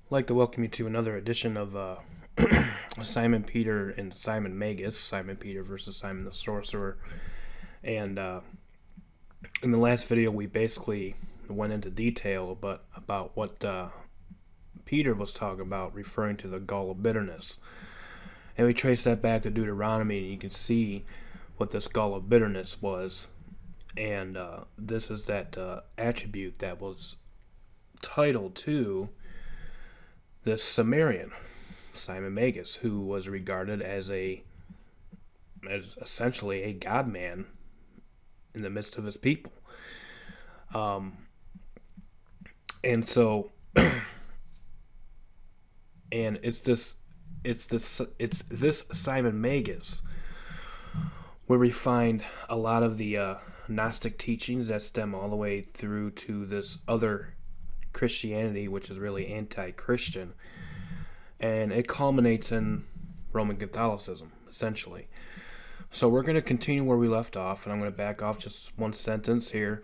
I'd like to welcome you to another edition of Simon Peter and Simon Magus, Simon Peter versus Simon the Sorcerer. And in the last video, we basically went into detail about what Peter was talking about, referring to the gall of bitterness. And we traced that back to Deuteronomy, and you can see what this gall of bitterness was. And this is that attribute that was titled to this Sumerian, Simon Magus, who was regarded as essentially a god man in the midst of his people. And so, and it's this Simon Magus where we find a lot of the Gnostic teachings that stem all the way through to this other Christianity, which is really anti-Christian, and it culminates in Roman Catholicism, essentially. So we're going to continue where we left off, and I'm going to back off just one sentence here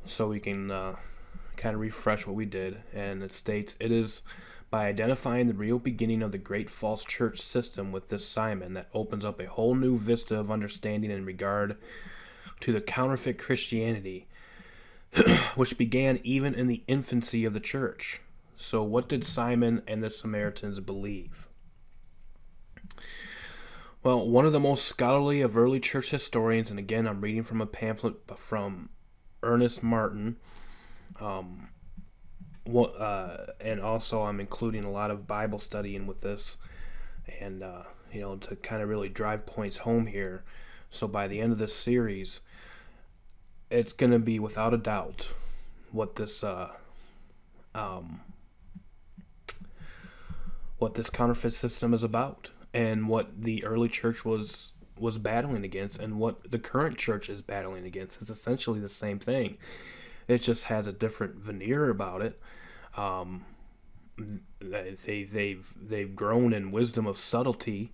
so we can kind of refresh what we did. And it states, "It is by identifying the real beginning of the great false church system with this Simon that opens up a whole new vista of understanding in regard to the counterfeit Christianity which began even in the infancy of the church." So what did Simon and the Samaritans believe? Well, one of the most scholarly of early church historians, and again I'm reading from a pamphlet from Ernest Martin, and also I'm including a lot of Bible studying with this, and to kind of really drive points home here. So by the end of this series, it's going to be without a doubt what this counterfeit system is about, and what the early church was battling against, and what the current church is battling against. It's essentially the same thing. It just has a different veneer about it. They've grown in wisdom of subtlety,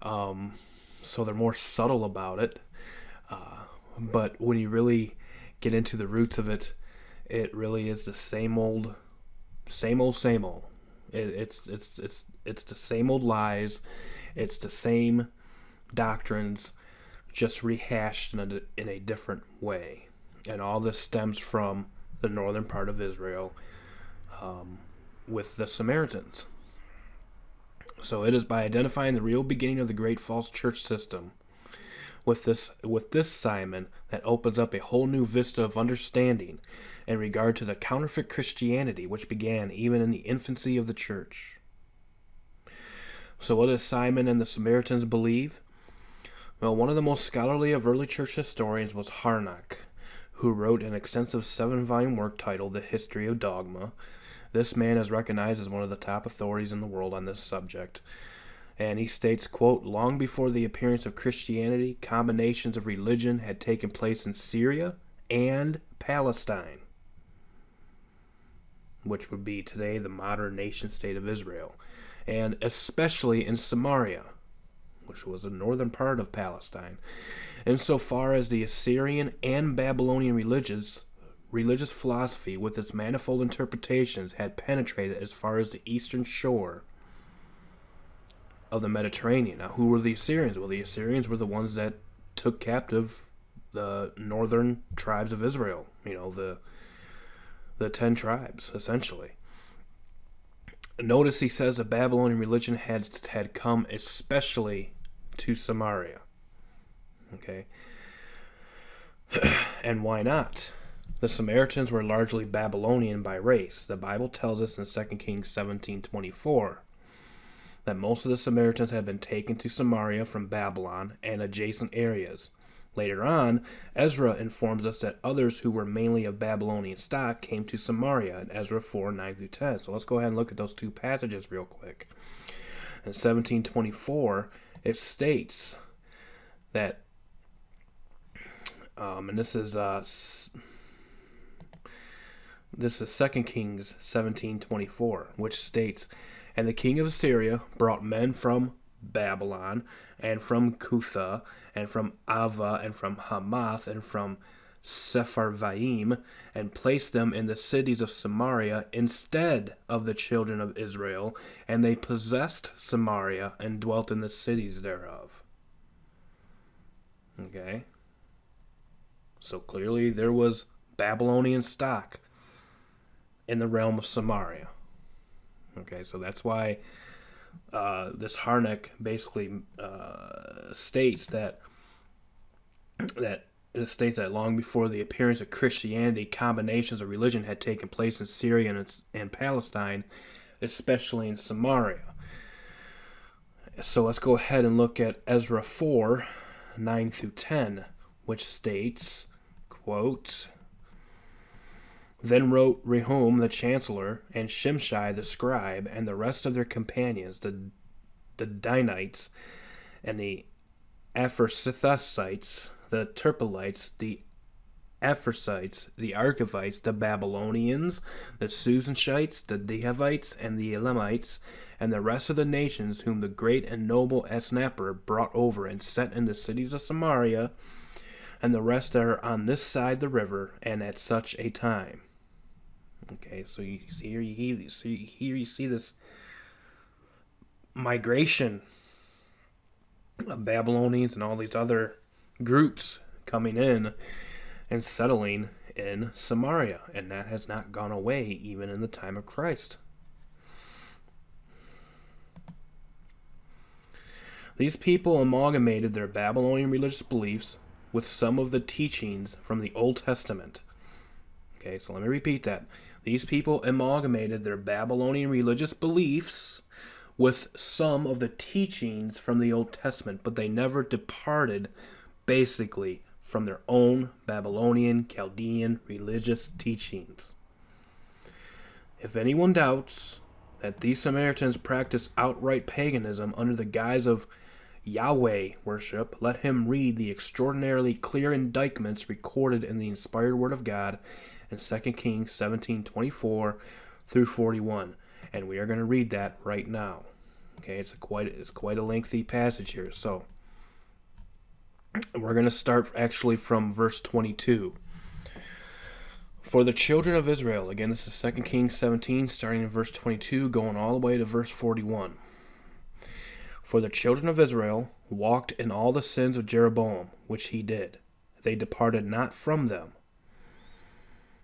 so they're more subtle about it. But when you really get into the roots of it, it really is the same old. It's the same old lies. It's the same doctrines, just rehashed in a different way. And all this stems from the northern part of Israel, with the Samaritans. So it is by identifying the real beginning of the great false church system with this Simon that opens up a whole new vista of understanding in regard to the counterfeit Christianity which began even in the infancy of the church. So what does Simon and the Samaritans believe? Well, one of the most scholarly of early church historians was Harnack, who wrote an extensive 7-volume work titled The History of Dogma. This man is recognized as one of the top authorities in the world on this subject. And he states, quote, "Long before the appearance of Christianity, combinations of religion had taken place in Syria and Palestine," which would be today the modern nation-state of Israel, and especially in Samaria, which was the northern part of Palestine, insofar as the Assyrian and Babylonian religious philosophy with its manifold interpretations had penetrated as far as the eastern shore of the Mediterranean. Now, who were the Assyrians? Well, the Assyrians were the ones that took captive the northern tribes of Israel, the 10 tribes, essentially. Notice he says the Babylonian religion had come especially to Samaria. Okay? And why not? The Samaritans were largely Babylonian by race. The Bible tells us in 2 Kings 17:24 that most of the Samaritans had been taken to Samaria from Babylon and adjacent areas. Later on, Ezra informs us that others who were mainly of Babylonian stock came to Samaria in Ezra 4:9-10. So let's go ahead and look at those two passages real quick. In 17:24, it states that, and this is 2 Kings 17:24, which states, "And the king of Assyria brought men from Babylon, and from Cutha, and from Ava, and from Hamath, and from Sepharvaim, and placed them in the cities of Samaria instead of the children of Israel, and they possessed Samaria and dwelt in the cities thereof. Okay. So clearly there was Babylonian stock in the realm of Samaria. Okay, so that's why this Harnack basically states that long before the appearance of Christianity, combinations of religion had taken place in Syria and Palestine, especially in Samaria. So let's go ahead and look at Ezra 4, 9 through 10, which states, quote, "Then wrote Rehum the chancellor, and Shimshai the scribe, and the rest of their companions, the Danites, and the Aphersithites, the Terpelites, the Aphersites, the Archivites, the Babylonians, the Susanites, the Dehavites, and the Elamites, and the rest of the nations whom the great and noble Asnapper brought over and set in the cities of Samaria, and the rest that are on this side the river, and at such a time." Okay, so you see this migration of Babylonians and all these other groups coming in and settling in Samaria, and that has not gone away even in the time of Christ. These people amalgamated their Babylonian religious beliefs with some of the teachings from the Old Testament. Okay, so let me repeat that. These people amalgamated their Babylonian religious beliefs with some of the teachings from the Old Testament, but they never departed, basically, from their own Babylonian, Chaldean religious teachings. If anyone doubts that these Samaritans practiced outright paganism under the guise of Yahweh worship, let him read the extraordinarily clear indictments recorded in the inspired Word of God in 2 Kings 17:24 through 41. And we are going to read that right now. Okay, it's quite a lengthy passage here. So we're going to start actually from verse 22. "For the children of Israel," again, this is 2 Kings 17, starting in verse 22, going all the way to verse 41. "For the children of Israel walked in all the sins of Jeroboam, which he did. They departed not from them,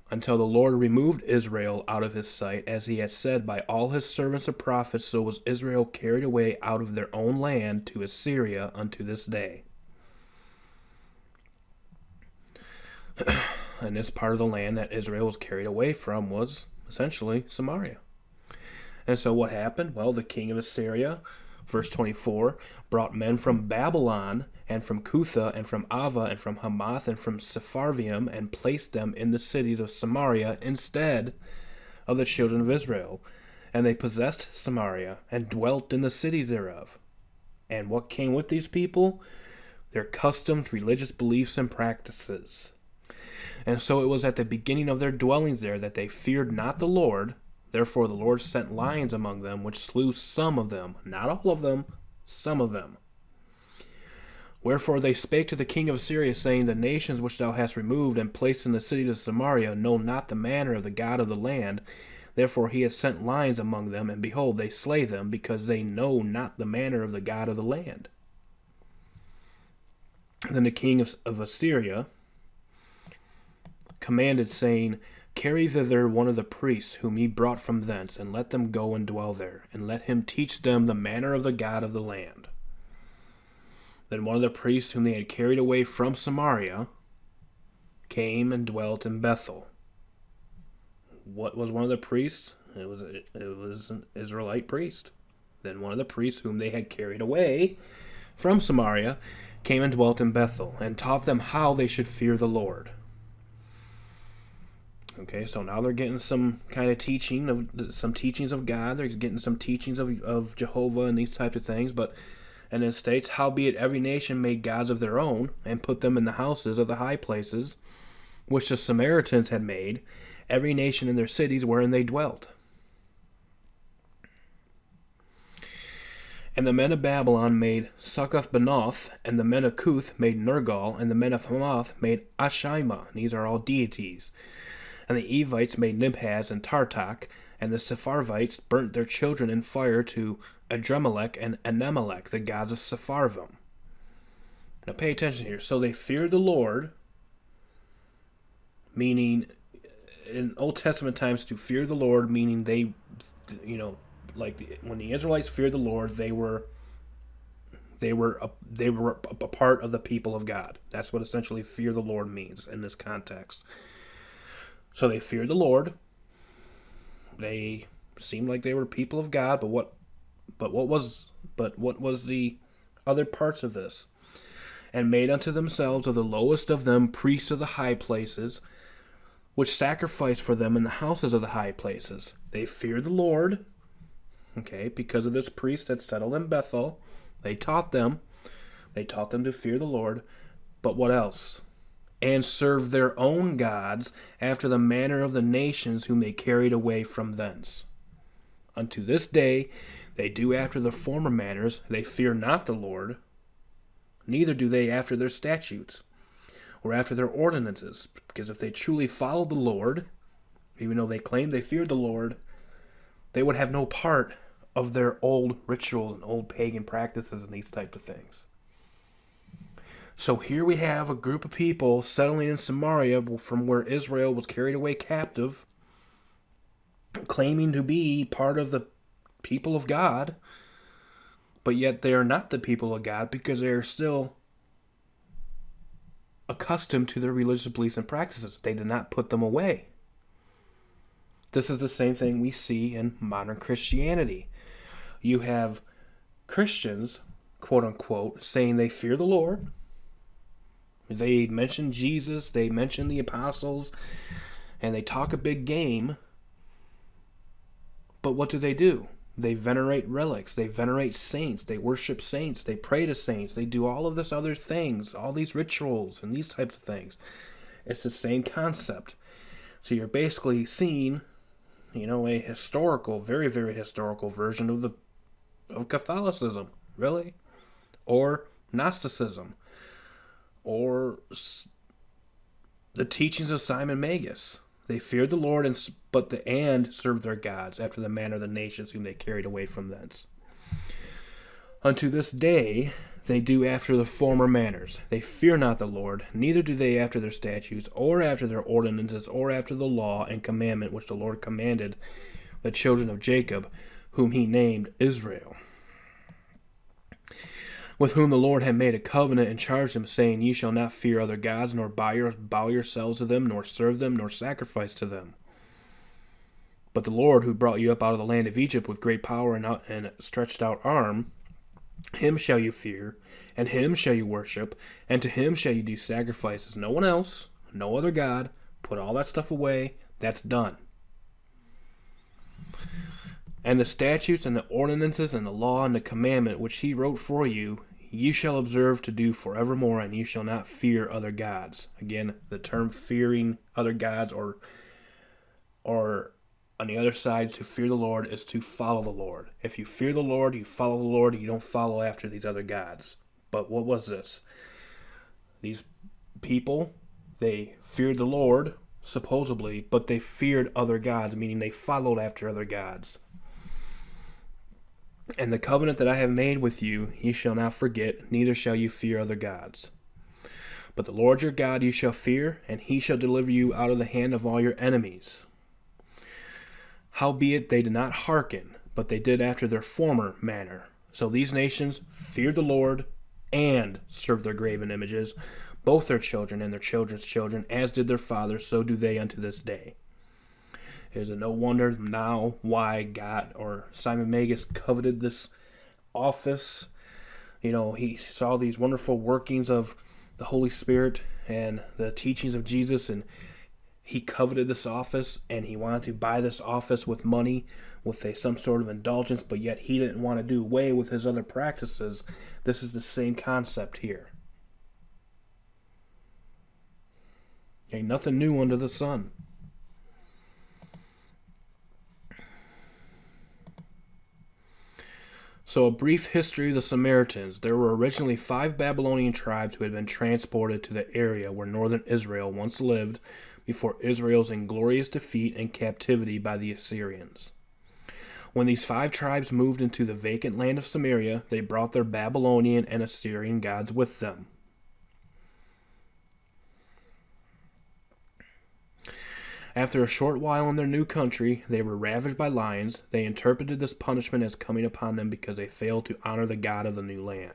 until the Lord removed Israel out of his sight, as he had said by all his servants the prophets, so was Israel carried away out of their own land to Assyria unto this day." And this part of the land that Israel was carried away from was essentially Samaria. And so what happened? Well, the king of Assyria, verse 24, brought men from Babylon and from Cutha and from Ava and from Hamath and from Sepharvaim and placed them in the cities of Samaria instead of the children of Israel. And they possessed Samaria and dwelt in the cities thereof. And what came with these people? Their customs, religious beliefs, and practices. And so it was at the beginning of their dwellings there that they feared not the Lord. Therefore the Lord sent lions among them, which slew some of them, not all of them, some of them. Wherefore they spake to the king of Assyria, saying, The nations which thou hast removed and placed in the cities of Samaria know not the manner of the God of the land. Therefore he hath sent lions among them, and behold, they slay them, because they know not the manner of the God of the land. Then the king of Assyria commanded, saying, Carry thither one of the priests whom ye brought from thence, and let them go and dwell there, and let him teach them the manner of the God of the land. Then one of the priests whom they had carried away from Samaria came and dwelt in Bethel. What was one of the priests? It was an Israelite priest. Then one of the priests whom they had carried away from Samaria came and dwelt in Bethel, and taught them how they should fear the Lord. Okay, so now they're getting some kind of teachings of God. They're getting some teachings of Jehovah and these types of things. And it states, Howbeit every nation made gods of their own, and put them in the houses of the high places, which the Samaritans had made, every nation in their cities wherein they dwelt. And the men of Babylon made Succoth-Benoth, and the men of Cuth made Nergal, and the men of Hamath made Ashima. These are all deities. And the Evites made Nibhaz and Tartak, and the Sepharvites burnt their children in fire to Adremelech and Anemelech, the gods of Sepharvim. Now pay attention here. So they feared the Lord, meaning in Old Testament times to fear the Lord, meaning they, like when the Israelites feared the Lord, they were a part of the people of God. That's what essentially fear the Lord means in this context. So they feared the Lord. They seemed like they were people of God, but what was the other parts of this? And made unto themselves of the lowest of them priests of the high places, which sacrificed for them in the houses of the high places. They feared the Lord, because of this priest that settled in Bethel. They taught them to fear the Lord, but what else? And served their own gods after the manner of the nations whom they carried away from thence. Unto this day they do after the former manners, they fear not the Lord, neither do they after their statutes, or after their ordinances, because if they truly followed the Lord, even though they claimed they feared the Lord, they would have no part of their old rituals and old pagan practices and these type of things. So here we have a group of people settling in Samaria from where Israel was carried away captive, claiming to be part of the people of God, but yet they are not the people of God because they are still accustomed to their religious beliefs and practices. They did not put them away. This is the same thing we see in modern Christianity. You have Christians, quote unquote, saying they fear the Lord. They mention Jesus, they mention the apostles, and they talk a big game. But what do? They venerate relics, they venerate saints, they worship saints, they pray to saints, they do all of this other things, all these rituals and these types of things. It's the same concept. So you're basically seeing, a historical, very, very historical version of Catholicism, really, or Gnosticism, or the teachings of Simon Magus. They feared the Lord and served their gods after the manner of the nations whom they carried away from thence. Unto this day they do after the former manners. They fear not the Lord, neither do they after their statutes, or after their ordinances, or after the law and commandment which the Lord commanded the children of Jacob, whom he named Israel, with whom the Lord had made a covenant and charged them, saying, Ye shall not fear other gods, nor bow yourselves to them, nor serve them, nor sacrifice to them. But the Lord, who brought you up out of the land of Egypt with great power and stretched out arm, him shall you fear, and him shall you worship, and to him shall you do sacrifices. No one else, no other God. Put all that stuff away. That's done. And the statutes and the ordinances and the law and the commandment which he wrote for you, you shall observe to do forevermore, and you shall not fear other gods. Again, the term fearing other gods, or on the other side, to fear the Lord is to follow the Lord. If you fear the Lord, you follow the Lord, you don't follow after these other gods. But what was this? These people, they feared the Lord, supposedly, but they feared other gods, meaning they followed after other gods. And the covenant that I have made with you, ye shall not forget, neither shall you fear other gods. But the Lord your God you shall fear, and he shall deliver you out of the hand of all your enemies. Howbeit they did not hearken, but they did after their former manner. So these nations feared the Lord and served their graven images, both their children and their children's children, as did their fathers, so do they unto this day. Is it no wonder now why God or Simon Magus coveted this office? He saw these wonderful workings of the Holy Spirit and the teachings of Jesus, and he coveted this office, and he wanted to buy this office with money, with some sort of indulgence, but yet he didn't want to do away with his other practices. This is the same concept here. Ain't nothing new under the sun. So, a brief history of the Samaritans. There were originally 5 Babylonian tribes who had been transported to the area where northern Israel once lived before Israel's inglorious defeat and captivity by the Assyrians. When these 5 tribes moved into the vacant land of Samaria, they brought their Babylonian and Assyrian gods with them. After a short while in their new country, they were ravaged by lions. They interpreted this punishment as coming upon them because they failed to honor the God of the new land.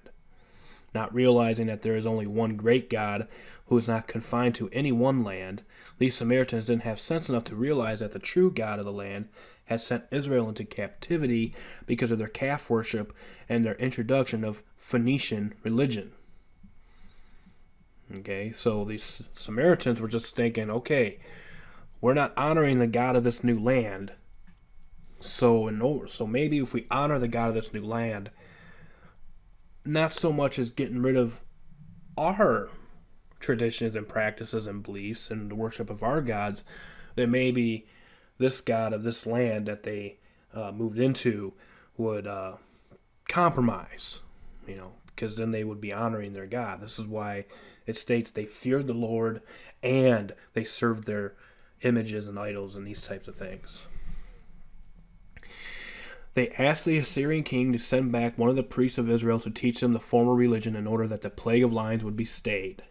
Not realizing that there is only one great God who is not confined to any one land, these Samaritans didn't have sense enough to realize that the true God of the land had sent Israel into captivity because of their calf worship and their introduction of Phoenician religion. Okay, so these Samaritans were just thinking, okay, we're not honoring the God of this new land. So maybe if we honor the God of this new land, not so much as getting rid of our traditions and practices and beliefs and the worship of our gods, that maybe this God of this land that they moved into would compromise, because then they would be honoring their God. This is why it states they feared the Lord and they served their images and idols and these types of things. They asked the Assyrian king to send back one of the priests of Israel to teach them the former religion in order that the plague of lions would be stayed.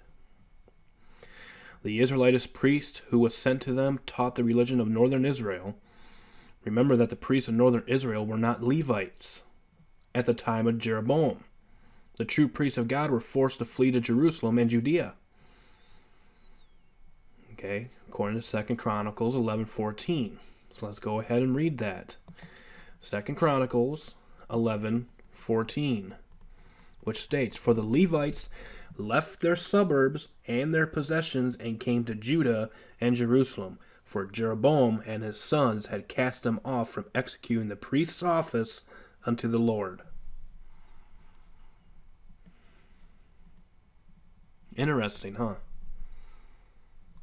The Israelitist priest who was sent to them taught the religion of northern Israel. Remember that the priests of northern Israel were not Levites at the time of Jeroboam. The true priests of God were forced to flee to Jerusalem and Judea. Okay, according to 2 Chronicles 11:14. So let's go ahead and read that. 2 Chronicles 11:14, which states, "For the Levites left their suburbs and their possessions and came to Judah and Jerusalem, for Jeroboam and his sons had cast them off from executing the priest's office unto the Lord." Interesting, huh?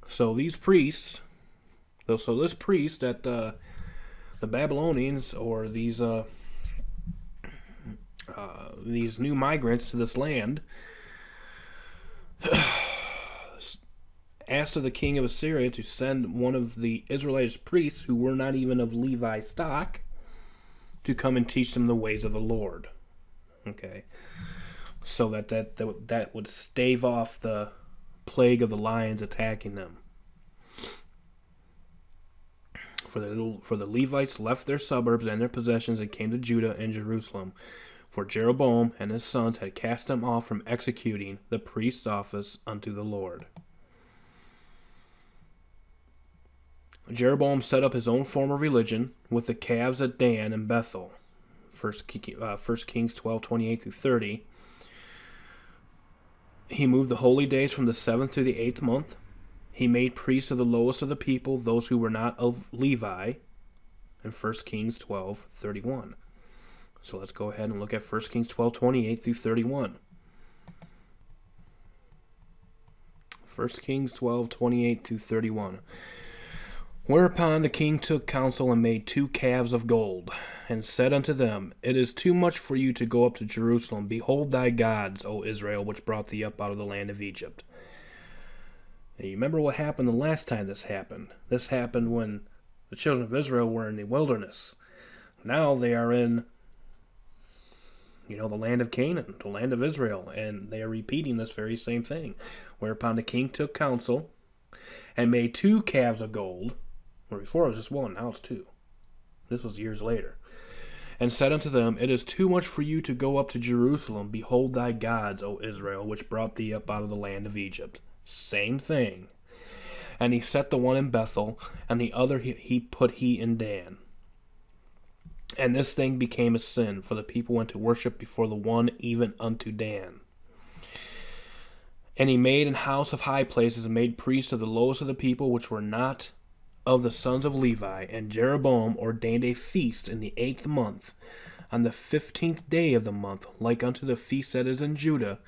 So these priests, this priest that the Babylonians or these new migrants to this land asked of the king of Assyria to send one of the Israelite priests who were not even of Levi stock to come and teach them the ways of the Lord. Okay, so that would stave off the plague of the lions attacking them. For the Levites left their suburbs and their possessions and came to Judah and Jerusalem, for Jeroboam and his sons had cast them off from executing the priest's office unto the Lord. Jeroboam set up his own form of religion with the calves at Dan and Bethel. 1 Kings 12:28-30. He moved the holy days from the 7th to the 8th month. He made priests of the lowest of the people, those who were not of Levi, in 1 Kings 12:31. So let's go ahead and look at 1 Kings 12:28-31. 1 Kings 12:28-31. Whereupon the king took counsel and made 2 calves of gold, and said unto them, It is too much for you to go up to Jerusalem. Behold thy gods, O Israel, which brought thee up out of the land of Egypt. Now, you remember what happened the last time this happened. This happened when the children of Israel were in the wilderness. Now they are in, the land of Canaan, the land of Israel, and they are repeating this very same thing. Whereupon the king took counsel and made 2 calves of gold, where before it was just 1, now it's 2. This was years later. And said unto them, It is too much for you to go up to Jerusalem. Behold thy gods, O Israel, which brought thee up out of the land of Egypt. Same thing. And he set the one in Bethel, and the other he put in Dan. And this thing became a sin, for the people went to worship before the one even unto Dan. And he made an house of high places, and made priests of the lowest of the people, which were not of the sons of Levi. And Jeroboam ordained a feast in the 8th month, on the 15th day of the month, like unto the feast that is in Judah.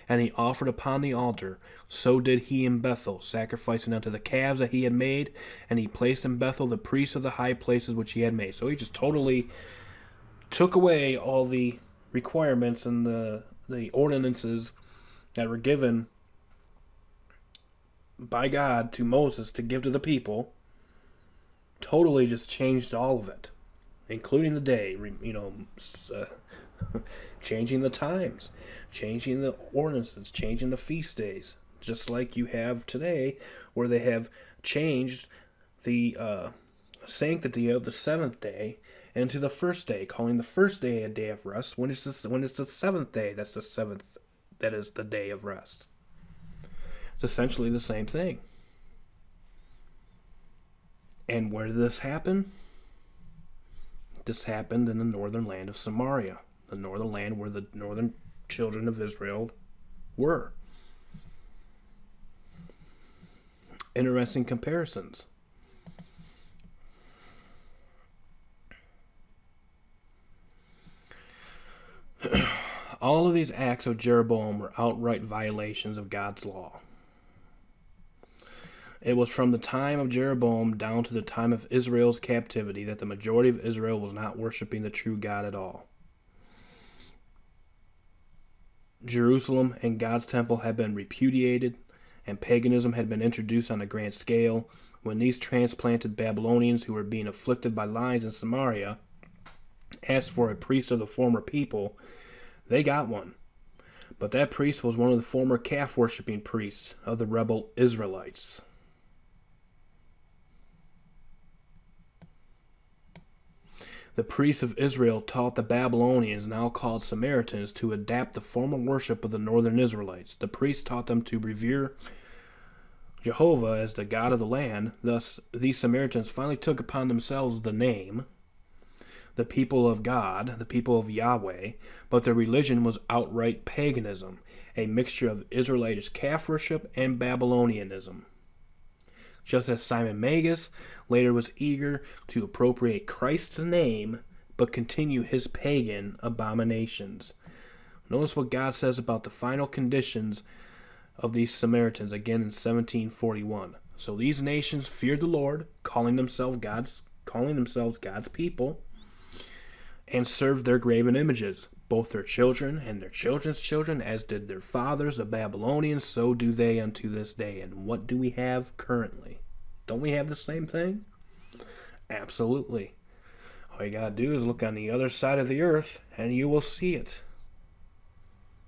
And he offered upon the altar. So did he in Bethel, sacrificing unto the calves that he had made. And he placed in Bethel the priests of the high places which he had made. So he just totally took away all the requirements and the ordinances that were given by God to Moses to give to the people totally just changed all of it, including the day, changing the times, changing the ordinances, changing the feast days, just like you have today, where they have changed the sanctity of the seventh day into the first day, calling the first day a day of rest, when it's the seventh day, that's the seventh, that is the day of rest. It's essentially the same thing. And where did this happen? This happened in the northern land of Samaria, the northern land where the northern children of Israel were. Interesting comparisons. All of these acts of Jeroboam were outright violations of God's law. It was from the time of Jeroboam down to the time of Israel's captivity that the majority of Israel was not worshiping the true God at all. Jerusalem and God's temple had been repudiated, and paganism had been introduced on a grand scale. When these transplanted Babylonians who were being afflicted by lions in Samaria asked for a priest of the former people, they got one. But that priest was one of the former calf-worshipping priests of the rebel Israelites. The priests of Israel taught the Babylonians, now called Samaritans, to adapt the formal worship of the northern Israelites. The priests taught them to revere Jehovah as the God of the land. Thus, these Samaritans finally took upon themselves the name, the people of God, the people of Yahweh, but their religion was outright paganism, a mixture of Israelitish calf worship and Babylonianism. Just as Simon Magus later was eager to appropriate Christ's name, but continue his pagan abominations. Notice what God says about the final conditions of these Samaritans, again in 1741. So these nations feared the Lord, calling themselves God's people, and served their graven images, both their children and their children's children, as did their fathers, the Babylonians, so do they unto this day. And what do we have currently? Don't we have the same thing? Absolutely. All you gotta do is look on the other side of the earth, and you will see it.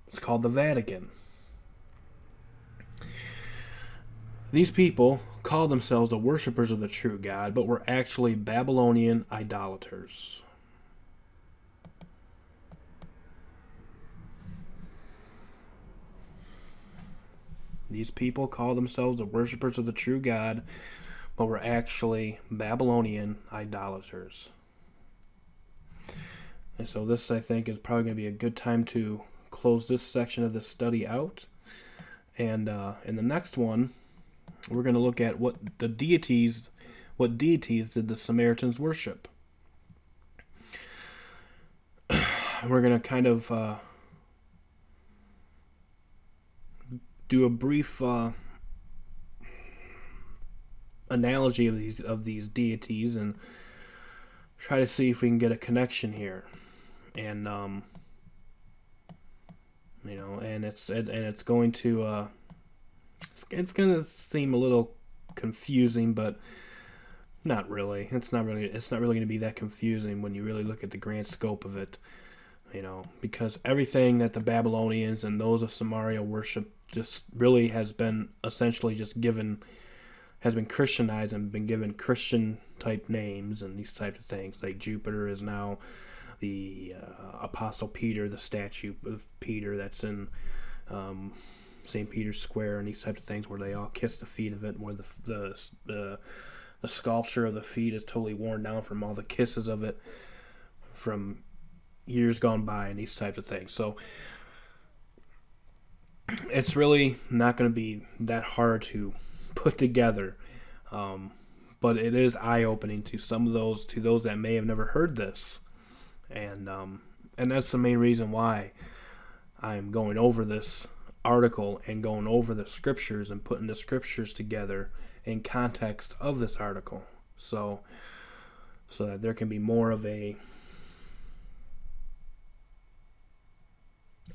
It's called the Vatican. These people called themselves the worshippers of the true God, but were actually Babylonian idolaters. These people call themselves the worshippers of the true God, but were actually Babylonian idolaters. And so this, I think, is probably going to be a good time to close this section of the study out. And in the next one, we're going to look at what deities did the Samaritans worship. We're going to kind of do a brief analogy of these deities and try to see if we can get a connection here. And and it's going to it's going to seem a little confusing, but not really. It's not really going to be that confusing when you really look at the grand scope of it. Because everything that the Babylonians and those of Samaria worship just really has been essentially just has been Christianized and been given Christian type names and these types of things. Like Jupiter is now the Apostle Peter, the statue of Peter that's in St. Peter's Square, and these types of things where they all kiss the feet of it, where the sculpture of the feet is totally worn down from all the kisses of it from years gone by, and these types of things. So it's really not going to be that hard to put together, but it is eye-opening to those that may have never heard this, and that's the main reason why I'm going over this article and going over the scriptures and putting the scriptures together in context of this article, so that there can be more of a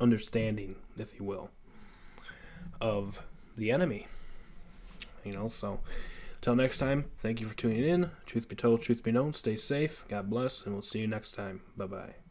understanding, if you will, of the enemy. So until next time, thank you for tuning in. Truth be told, truth be known. Stay safe. God bless, and we'll see you next time. Bye-bye.